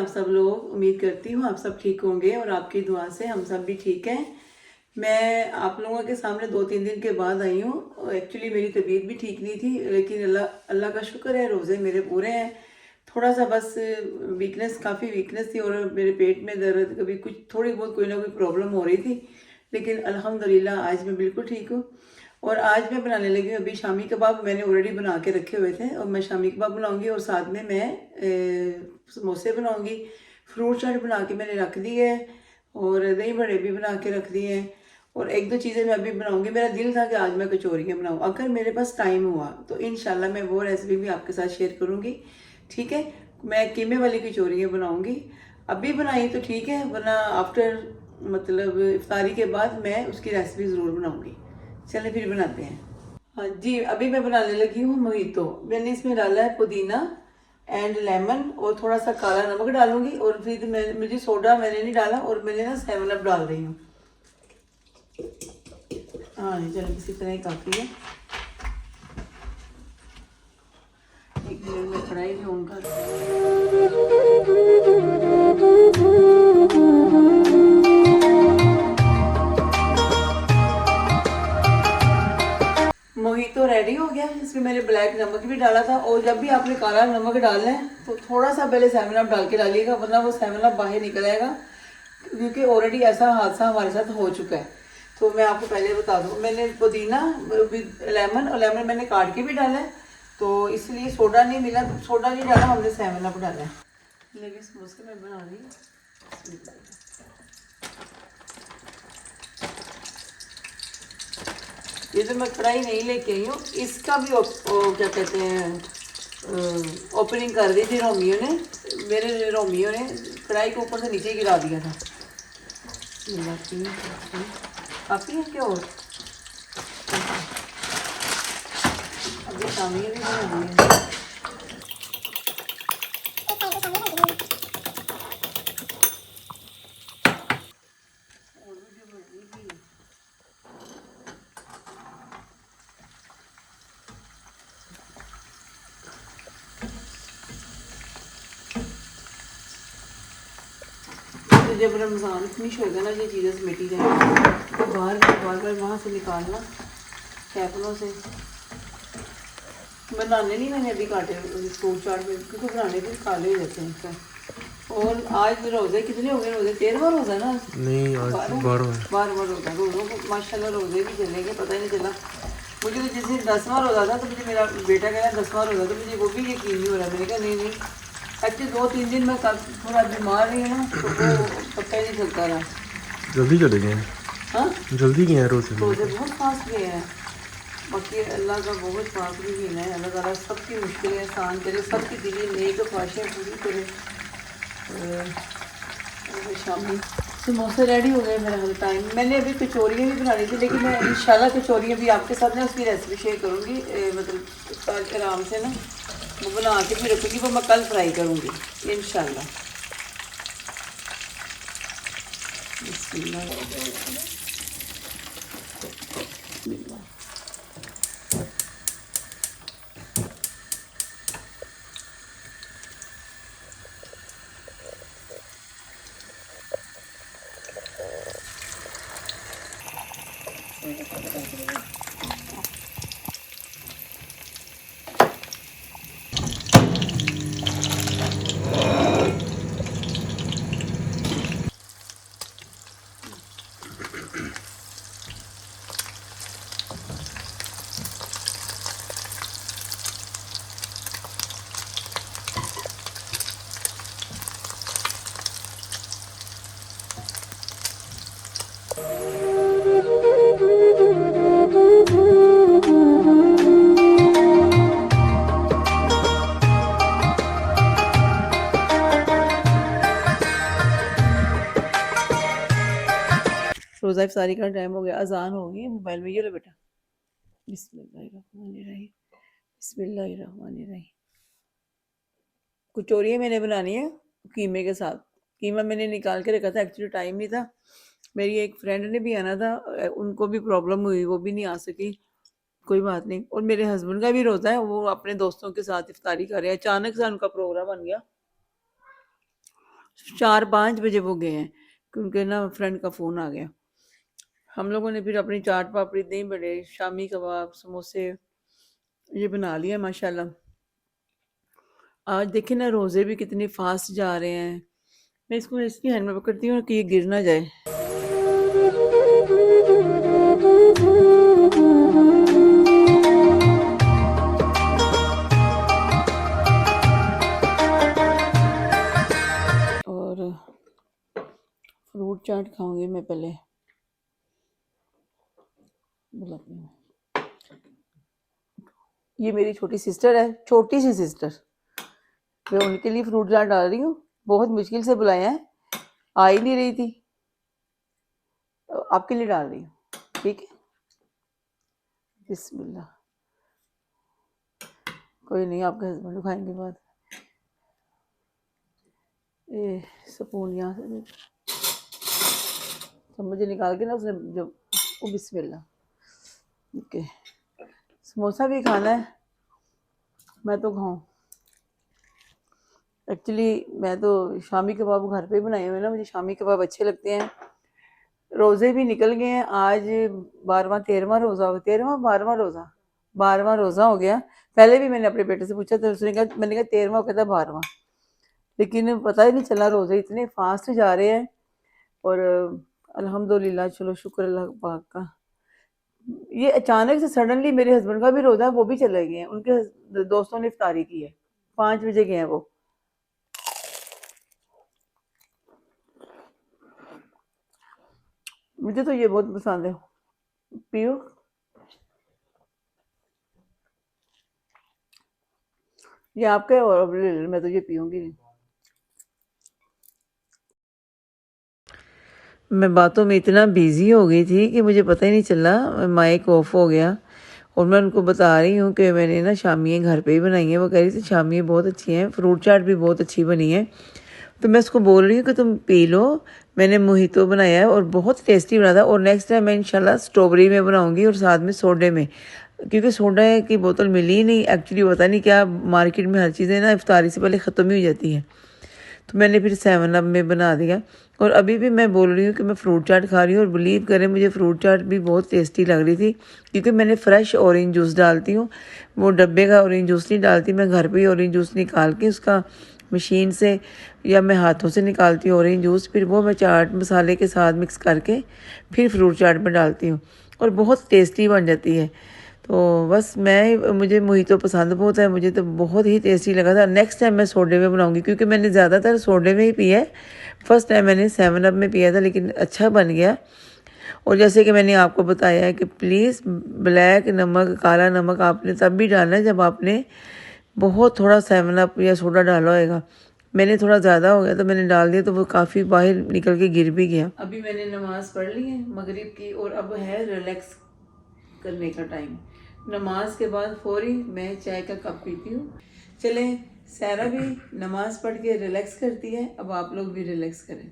सब लोग? उम्मीद करती हूँ आप सब ठीक होंगे और आपकी दुआ से हम सब भी ठीक हैं। मैं आप लोगों के सामने 2-3 दिन के बाद आई हूँ। एक्चुअली मेरी तबीयत भी ठीक नहीं थी, लेकिन अल्लाह अल्लाह का शुक्र है रोज़े मेरे पूरे हैं। थोड़ा सा बस वीकनेस, काफ़ी वीकनेस थी और मेरे पेट में दर्द, कभी कुछ थोड़ी बहुत कोई ना कोई प्रॉब्लम हो रही थी, लेकिन अल्हम्दुलिल्लाह आज मैं बिल्कुल ठीक हूँ। और आज मैं बनाने लगी हूँ अभी शामी कबाब। मैंने ऑलरेडी बना के रखे हुए थे और मैं शामी कबाब बनाऊंगी और साथ में मैं समोसे बनाऊंगी। फ्रूट चाट बना के मैंने रख दी है और दही बड़े भी बना के रख दिए हैं। और एक दो चीज़ें मैं अभी बनाऊंगी। मेरा दिल था कि आज मैं कचौरियाँ बनाऊँ, अगर मेरे पास टाइम हुआ तो इंशाल्लाह मैं वो रेसिपी भी आपके साथ शेयर करूँगी। ठीक है, मैं कीमे वाली कचौरियाँ बनाऊँगी। अभी बनाई तो ठीक है, वरना आफ्टर मतलब इफ्तारी के बाद मैं उसकी रेसिपी ज़रूर बनाऊँगी। चलें फिर बनाते हैं। हाँ जी, अभी मैं बनाने लगी हूँ मोहितो। मैंने इसमें डाला है पुदीना एंड लेमन और थोड़ा सा काला नमक डालूंगी। और फिर मुझे सोडा मैंने नहीं डाला और मैंने ना 7 अप डाल रही हूँ। हाँ जी, चलो इसी तरह ही काफ़ी है। एक मिनट में कढ़ाई भी ऑन कर। मोहितो रेडी हो गया। इसमें मैंने ब्लैक नमक भी डाला था और जब भी आपने काला नमक डालना है तो थोड़ा सा पहले 7 अप डाल के डालिएगा, वरना वो 7 अप बाहर निकल आएगा, क्योंकि ऑलरेडी ऐसा हादसा हमारे साथ हो चुका है। तो मैं आपको पहले बता दूँ, मैंने पुदीना विद लेमन, और लेमन मैंने काट के भी डाला है, तो इसलिए सोडा नहीं मिला, सोडा नहीं डाला, हमने 7 अप डाला है। लेकिन समोसे मैं बना रही हूँ। ये तो मैं कढ़ाई नहीं लेके आई हूँ, इसका भी क्या कहते हैं ओपनिंग कर दी थी रोमियो ने। मेरे रोमियो ने कढ़ाई को ऊपर से नीचे गिरा दिया था। काफ़ी है क्या? और अभी शामी भी बना दी है। तो जब रमज़ान फिनिश होगा ना, ये चीज़ें समेटी जाएंगी, तो बार बार वहाँ से निकालना कैपलों से। बनाने नहीं मैंने अभी काटे फ्रूट चाट में, क्योंकि बनाने भी काले हो जाते हैं इसका। और आज रोज़े कितने हो गए? रोज़े 13वां रोज़ा ना? नहीं, आज 12वां रोज़ा। रोज़ों को माशाल्लाह रोज़े भी चलेंगे, पता ही नहीं चला। मुझे तो जैसे 10वां रोज़ा था, तो मुझे मेरा बेटा कह रहा 10वां रोज़ा, तो मुझे वो भी यकीन नहीं हो रहा। मैंने कहा नहीं नहीं, एक्चुअली 2-3 दिन मैं थोड़ा बीमार रही है ना, तो वो पता ही नहीं चलता रहा। जल्दी चले गए हैं। हाँ, जल्दी गए हैं रोज़े बहुत फास्ट गए हैं। बाकी अल्लाह का बहुत फास्ट भी है। अल्लाह ताला सबकी मुश्किलें आसान करे, सबकी दिली नेक ख्वाहिशें पूरी करे। शामी समोसे रेडी हो गए मेरा टाइम। मैंने अभी कचौरियाँ भी बनानी थी, लेकिन मैं इंशाल्लाह कचौरियाँ भी आपके साथ ना उसकी रेसिपी शेयर करूँगी। मतलब आराम से ना वो बना के भी रखूँगी, वो मैं कल फ्राई करूँगी इंशाल्लाह। बिस्मिल्लाह। रोज़ा इफ्तारी का टाइम हो गया, अजान हो गई। मोबाइल में ये लो बेटा। बिस्मिल्लाहिर्रहमानिर्रहीम, बिस्मिल्लाहिर्रहमानिर्रहीम। कचौरियाँ मैंने बनानी है कीमे के साथ। कीमा मैंने निकाल के रखा था, एक्चुअली टाइम नहीं था। मेरी एक फ्रेंड ने भी आना था, उनको भी प्रॉब्लम हुई, वो भी नहीं आ सकी। कोई बात नहीं। और मेरे हस्बैंड का भी रोज़ा है, वो अपने दोस्तों के साथ इफ्तारी कर रहे हैं। अचानक से उनका प्रोग्राम बन गया, 4-5 बजे वो गए हैं कि उनके ना फ्रेंड का फ़ोन आ गया। हम लोगों ने फिर अपनी चाट पापड़ी, दही बड़े, शामी कबाब, समोसे ये बना लिया माशाल्लाह। आज देखिए ना रोज़े भी कितने फास्ट जा रहे हैं। मैं इसको इसकी हैंड में पकड़ती हूँ कि ये गिर ना जाए। और फ्रूट चाट खाऊंगी मैं पहले, बुलाती हूँ। ये मेरी छोटी सिस्टर है, छोटी सी सिस्टर। मैं उनके लिए फ्रूट चाट डाल रही हूँ। बहुत मुश्किल से बुलाया है, आ ही नहीं रही थी, तो आपके लिए डाल रही हूँ। ठीक है, बिस्मिल्लाह। कोई नहीं, आपके हस्बैंड खाएंगे बाद। ये स्पून यहाँ से चम्मच निकाल के ना उसने जो वो, बिस्मिल्लाह। ओके, समोसा भी खाना है, मैं तो खाऊं। एक्चुअली मैं तो शामी कबाब घर पे बनाए हुए ना, मुझे शामी कबाब अच्छे लगते हैं। रोज़े भी निकल गए हैं, आज 12वां 13वां रोज़ा हो, 13वां 12वां रोज़ा, 12वां रोज़ा हो गया। पहले भी मैंने अपने बेटे से पूछा था, उसने कहा, मैंने कहा 13वां, कहता 12वां, लेकिन पता ही नहीं चला, रोज़े इतने फास्ट जा रहे हैं। और अल्हम्दुलिल्लाह, चलो शुक्र अल्लाह पाक का। ये अचानक से सडनली मेरे हस्बैंड का भी रोज़ा है, वो भी चले गए हैं, उनके दोस्तों ने इफ्तारी की है, 5 बजे गए हैं वो। मुझे तो ये बहुत पसंद है, पियो। ये आपका है, और अब ले लो, मैं तो ये पीऊंगी नहीं। मैं बातों में इतना बिजी हो गई थी कि मुझे पता ही नहीं चला, माइक ऑफ हो गया। और मैं उनको बता रही हूँ कि मैंने ना शामियाँ घर पे ही बनाई हैं। वो कह रही थी शामियाँ बहुत अच्छी हैं, फ्रूट चाट भी बहुत अच्छी बनी है। तो मैं उसको बोल रही हूँ कि तुम पी लो, मैंने मोहितो बनाया है और बहुत टेस्टी बना था। और नेक्स्ट टाइम मैं इंशाल्लाह स्ट्रॉबेरी में बनाऊँगी और साथ में सोडे में, क्योंकि सोडा की बोतल मिली ही नहीं। एक्चुअली पता नहीं क्या, मार्केट में हर चीज़ें ना इफ्तारी से पहले ख़त्म ही हो जाती हैं। तो मैंने फिर 7 अप में बना दिया। और अभी भी मैं बोल रही हूँ कि मैं फ्रूट चाट खा रही हूँ, और बिलीव करें मुझे फ्रूट चाट भी बहुत टेस्टी लग रही थी, क्योंकि मैंने फ्रेश ऑरेंज जूस डालती हूँ। वो डब्बे का ऑरेंज जूस नहीं डालती, मैं घर पे ही ऑरेंज जूस निकाल के उसका मशीन से या मैं हाथों से निकालती हूँ ऑरेंज जूस, फिर वो मैं चाट मसाले के साथ मिक्स करके फिर फ्रूट चाट में डालती हूँ, और बहुत टेस्टी बन जाती है। तो बस मुझे मोहितो पसंद बहुत है, मुझे तो बहुत ही टेस्टी लगा था। नेक्स्ट टाइम मैं सोडे में बनाऊंगी, क्योंकि मैंने ज़्यादातर सोडे में ही पिया है। फर्स्ट टाइम मैंने 7 अप में पिया था, लेकिन अच्छा बन गया। और जैसे कि मैंने आपको बताया है कि प्लीज़ ब्लैक नमक, काला नमक आपने तब भी डालना है जब आपने बहुत थोड़ा 7 अप या सोडा डाला होएगा। मैंने थोड़ा ज़्यादा हो गया तो मैंने डाल दिया, तो वो काफ़ी बाहर निकल के गिर भी गया। अभी मैंने नमाज़ पढ़ ली है मगरिब की, और अब है रिलैक्स करने का टाइम। नमाज के बाद फौरी मैं चाय का कप पीती हूँ। चलें, सारा भी नमाज पढ़ के रिलैक्स करती है, अब आप लोग भी रिलैक्स करें।